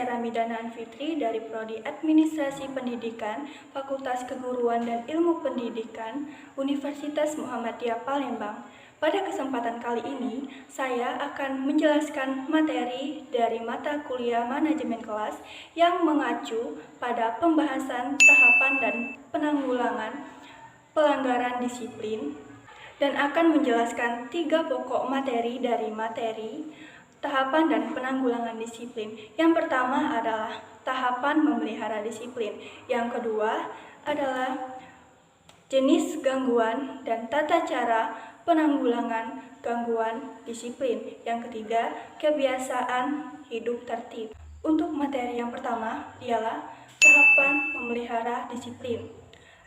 saya Ramidana Anfitri dari Prodi Administrasi Pendidikan, Fakultas Keguruan dan Ilmu Pendidikan, Universitas Muhammadiyah Palembang. Pada kesempatan kali ini, saya akan menjelaskan materi dari mata kuliah manajemen kelas yang mengacu pada pembahasan tahapan dan penanggulangan pelanggaran disiplin dan akan menjelaskan 3 pokok materi dari materi tahapan dan penanggulangan disiplin. Yang pertama adalah tahapan memelihara disiplin. Yang kedua adalah jenis gangguan dan tata cara penanggulangan gangguan disiplin. Yang ketiga, kebiasaan hidup tertib. Untuk materi yang pertama ialah tahapan memelihara disiplin.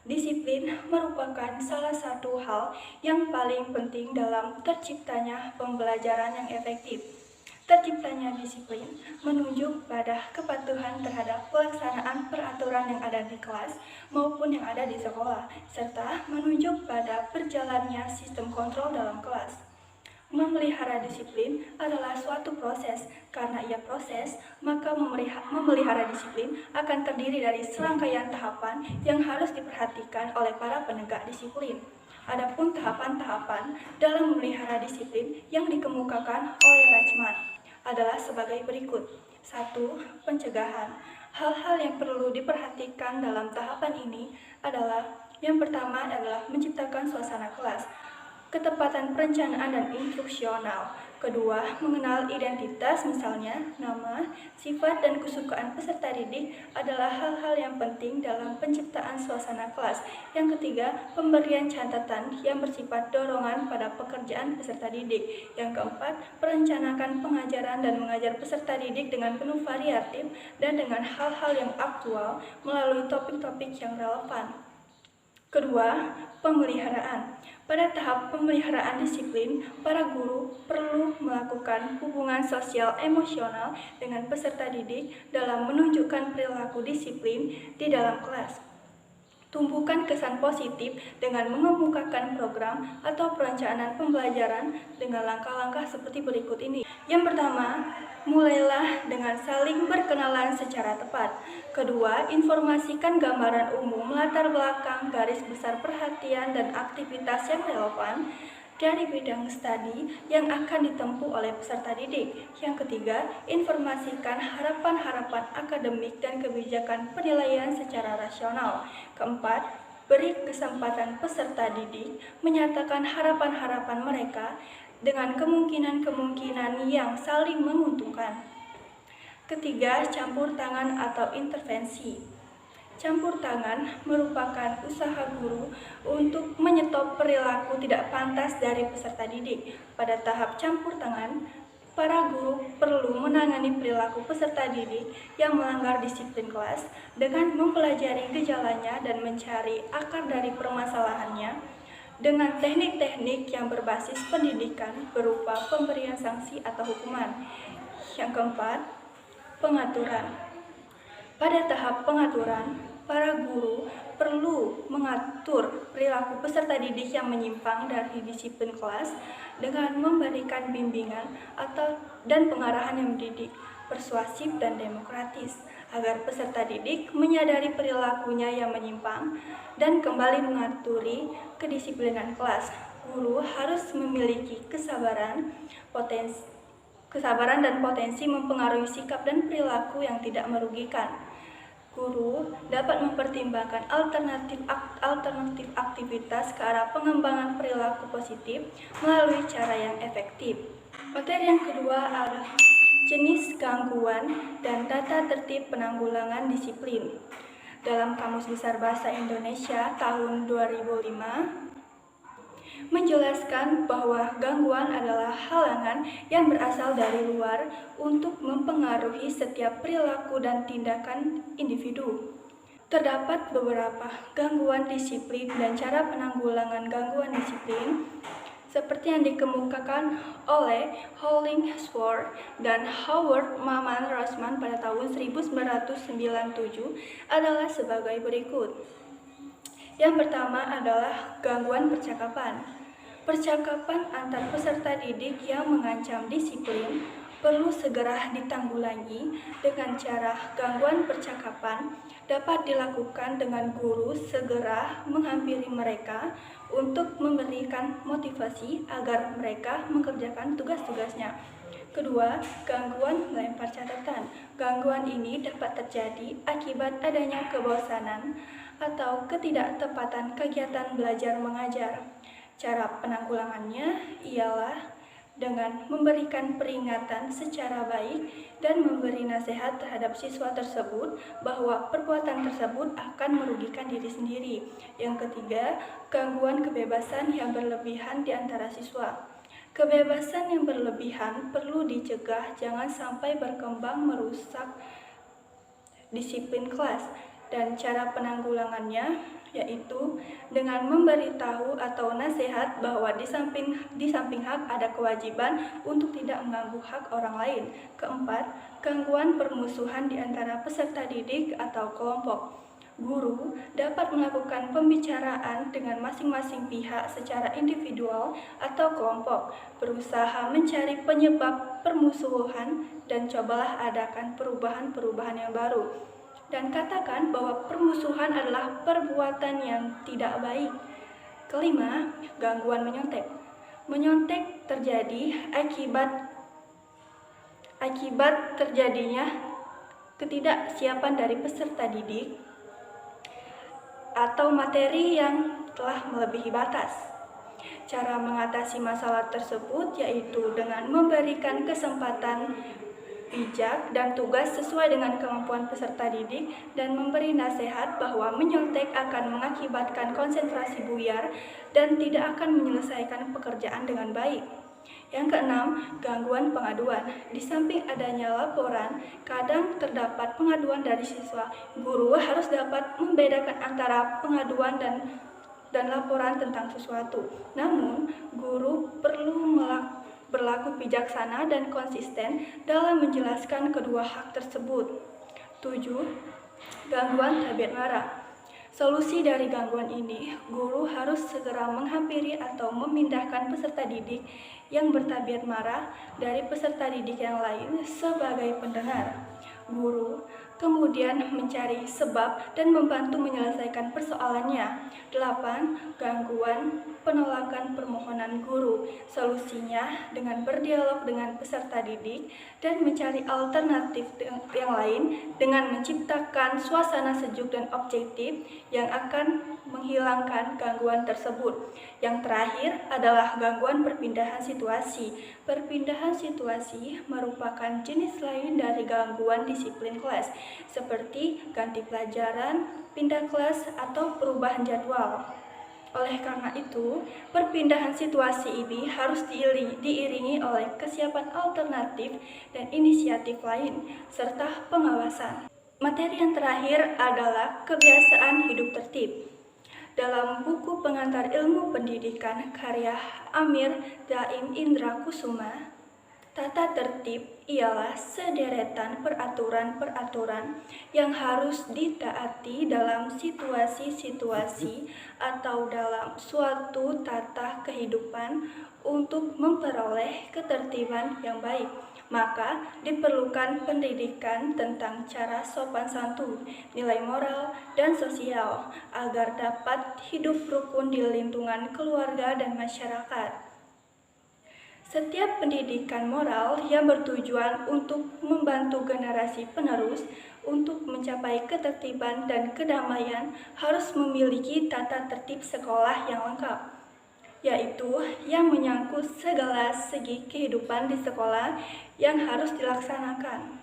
Disiplin merupakan salah satu hal yang paling penting dalam terciptanya pembelajaran yang efektif. Terciptanya disiplin menunjuk pada kepatuhan terhadap pelaksanaan peraturan yang ada di kelas maupun yang ada di sekolah, serta menunjuk pada berjalannya sistem kontrol dalam kelas. Memelihara disiplin adalah suatu proses. Karena ia proses, maka memelihara disiplin akan terdiri dari serangkaian tahapan yang harus diperhatikan oleh para penegak disiplin. Adapun tahapan-tahapan dalam memelihara disiplin yang dikemukakan oleh Rachman adalah sebagai berikut. 1. Pencegahan. Hal-hal yang perlu diperhatikan dalam tahapan ini adalah yang pertama adalah menciptakan suasana kelas, ketepatan perencanaan dan instruksional. Kedua, mengenal identitas, misalnya nama, sifat, dan kesukaan peserta didik adalah hal-hal yang penting dalam penciptaan suasana kelas. Yang ketiga, pemberian catatan yang bersifat dorongan pada pekerjaan peserta didik. Yang keempat, perencanakan pengajaran dan mengajar peserta didik dengan penuh variatif dan dengan hal-hal yang aktual melalui topik-topik yang relevan. Kedua, pemeliharaan. Pada tahap pemeliharaan disiplin, para guru perlu melakukan hubungan sosial emosional dengan peserta didik dalam menunjukkan perilaku disiplin di dalam kelas. Tumbuhkan kesan positif dengan mengemukakan program atau perencanaan pembelajaran dengan langkah-langkah seperti berikut ini. Yang pertama, mulailah dengan saling berkenalan secara tepat. Kedua, informasikan gambaran umum, latar belakang, garis besar perhatian, dan aktivitas yang relevan dari bidang studi yang akan ditempuh oleh peserta didik. Yang ketiga, informasikan harapan-harapan akademik dan kebijakan penilaian secara rasional. Keempat, beri kesempatan peserta didik menyatakan harapan-harapan mereka dengan kemungkinan-kemungkinan yang saling menguntungkan. Ketiga, campur tangan atau intervensi. Campur tangan merupakan usaha guru untuk menyetop perilaku tidak pantas dari peserta didik. Pada tahap campur tangan, para guru perlu menangani perilaku peserta didik yang melanggar disiplin kelas dengan mempelajari gejalanya dan mencari akar dari permasalahannya dengan teknik-teknik yang berbasis pendidikan berupa pemberian sanksi atau hukuman. Yang keempat, pengaturan. Pada tahap pengaturan, para guru perlu mengatur perilaku peserta didik yang menyimpang dari disiplin kelas dengan memberikan bimbingan dan pengarahan yang mendidik, persuasif dan demokratis agar peserta didik menyadari perilakunya yang menyimpang dan kembali mengaturi kedisiplinan kelas. Guru harus memiliki kesabaran dan potensi mempengaruhi sikap dan perilaku yang tidak merugikan. Guru dapat mempertimbangkan alternatif aktivitas ke arah pengembangan perilaku positif melalui cara yang efektif. Materi yang kedua adalah jenis gangguan dan tata tertib penanggulangan disiplin. Dalam Kamus Besar Bahasa Indonesia tahun 2005, menjelaskan bahwa gangguan adalah halangan yang berasal dari luar untuk mempengaruhi setiap perilaku dan tindakan individu. Terdapat beberapa gangguan disiplin dan cara penanggulangan gangguan disiplin seperti yang dikemukakan oleh Hollingsworth dan Howard Maman Rosman pada tahun 1997 adalah sebagai berikut. Yang pertama adalah gangguan percakapan. Percakapan antar peserta didik yang mengancam disiplin, perlu segera ditanggulangi dengan cara gangguan percakapan dapat dilakukan dengan guru segera menghampiri mereka untuk memberikan motivasi agar mereka mengerjakan tugas-tugasnya. Kedua, gangguan melempar catatan. Gangguan ini dapat terjadi akibat adanya kebosanan atau ketidaktepatan kegiatan belajar mengajar. Cara penanggulangannya ialah dengan memberikan peringatan secara baik dan memberi nasihat terhadap siswa tersebut bahwa perbuatan tersebut akan merugikan diri sendiri. Yang ketiga, gangguan kebebasan yang berlebihan di antara siswa. Kebebasan yang berlebihan perlu dicegah jangan sampai berkembang merusak disiplin kelas, dan cara penanggulangannya yaitu dengan memberitahu atau nasihat bahwa di samping hak ada kewajiban untuk tidak mengganggu hak orang lain. Keempat, gangguan permusuhan di antara peserta didik atau kelompok. Guru dapat melakukan pembicaraan dengan masing-masing pihak secara individual atau kelompok, berusaha mencari penyebab permusuhan dan cobalah adakan perubahan-perubahan yang baru. Dan katakan bahwa permusuhan adalah perbuatan yang tidak baik. Kelima, gangguan menyontek. Menyontek terjadi akibat terjadinya ketidaksiapan dari peserta didik atau materi yang telah melebihi batas. Cara mengatasi masalah tersebut yaitu dengan memberikan kesempatan bijak dan tugas sesuai dengan kemampuan peserta didik dan memberi nasihat bahwa menyontek akan mengakibatkan konsentrasi buyar dan tidak akan menyelesaikan pekerjaan dengan baik. Yang keenam, gangguan pengaduan. Di samping adanya laporan, kadang terdapat pengaduan dari siswa. Guru harus dapat membedakan antara pengaduan dan laporan tentang sesuatu. Namun, guru perlu berlaku bijaksana dan konsisten dalam menjelaskan kedua hak tersebut. 7. Gangguan tabiat marah. Solusi dari gangguan ini, guru harus segera menghampiri atau memindahkan peserta didik yang bertabiat marah dari peserta didik yang lain sebagai pendengar. Guru kemudian mencari sebab dan membantu menyelesaikan persoalannya. 8. Gangguan penolakan permohonan guru. Solusinya dengan berdialog dengan peserta didik dan mencari alternatif yang lain dengan menciptakan suasana sejuk dan objektif yang akan menghilangkan gangguan tersebut. Yang terakhir adalah gangguan perpindahan situasi. Perpindahan situasi merupakan jenis lain dari gangguan disiplin kelas, seperti ganti pelajaran, pindah kelas, atau perubahan jadwal. Oleh karena itu, perpindahan situasi ini harus diiringi oleh kesiapan alternatif dan inisiatif lain, serta pengawasan. Materi yang terakhir adalah kebiasaan hidup tertib. Dalam buku pengantar ilmu pendidikan karya Amir Daim Indra Kusuma, tata tertib ialah sederetan peraturan-peraturan yang harus ditaati dalam situasi-situasi atau dalam suatu tata kehidupan untuk memperoleh ketertiban yang baik. Maka diperlukan pendidikan tentang cara sopan santun, nilai moral, dan sosial agar dapat hidup rukun di lingkungan keluarga dan masyarakat. Setiap pendidikan moral yang bertujuan untuk membantu generasi penerus untuk mencapai ketertiban dan kedamaian harus memiliki tata tertib sekolah yang lengkap, yaitu yang menyangkut segala segi kehidupan di sekolah yang harus dilaksanakan,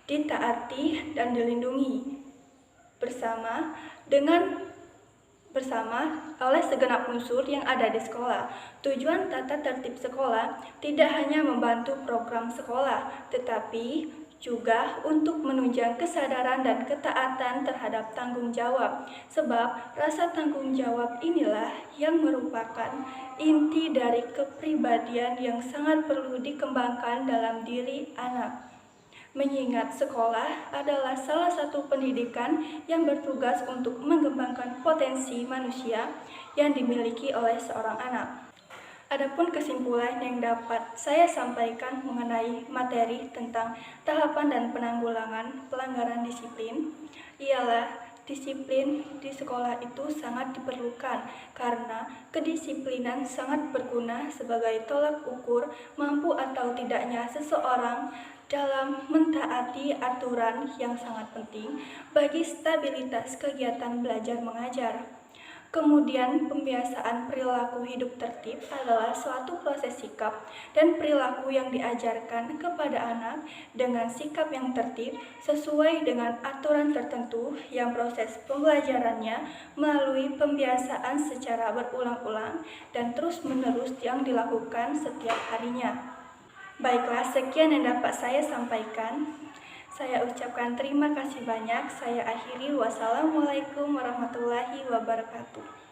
ditaati, dan dilindungi bersama oleh segenap unsur yang ada di sekolah. Tujuan tata tertib sekolah tidak hanya membantu program sekolah, tetapi juga untuk menunjang kesadaran dan ketaatan terhadap tanggung jawab. Sebab rasa tanggung jawab inilah yang merupakan inti dari kepribadian yang sangat perlu dikembangkan dalam diri anak. Mengingat sekolah adalah salah satu pendidikan yang bertugas untuk mengembangkan potensi manusia yang dimiliki oleh seorang anak. Adapun kesimpulan yang dapat saya sampaikan mengenai materi tentang tahapan dan penanggulangan pelanggaran disiplin ialah disiplin di sekolah itu sangat diperlukan karena kedisiplinan sangat berguna sebagai tolak ukur mampu atau tidaknya seseorang dalam mentaati aturan yang sangat penting bagi stabilitas kegiatan belajar mengajar. Kemudian, pembiasaan perilaku hidup tertib adalah suatu proses sikap dan perilaku yang diajarkan kepada anak dengan sikap yang tertib sesuai dengan aturan tertentu yang proses pembelajarannya melalui pembiasaan secara berulang-ulang dan terus-menerus yang dilakukan setiap harinya. Baiklah, sekian yang dapat saya sampaikan. Saya ucapkan terima kasih banyak. Saya akhiri. Wassalamualaikum warahmatullahi wabarakatuh.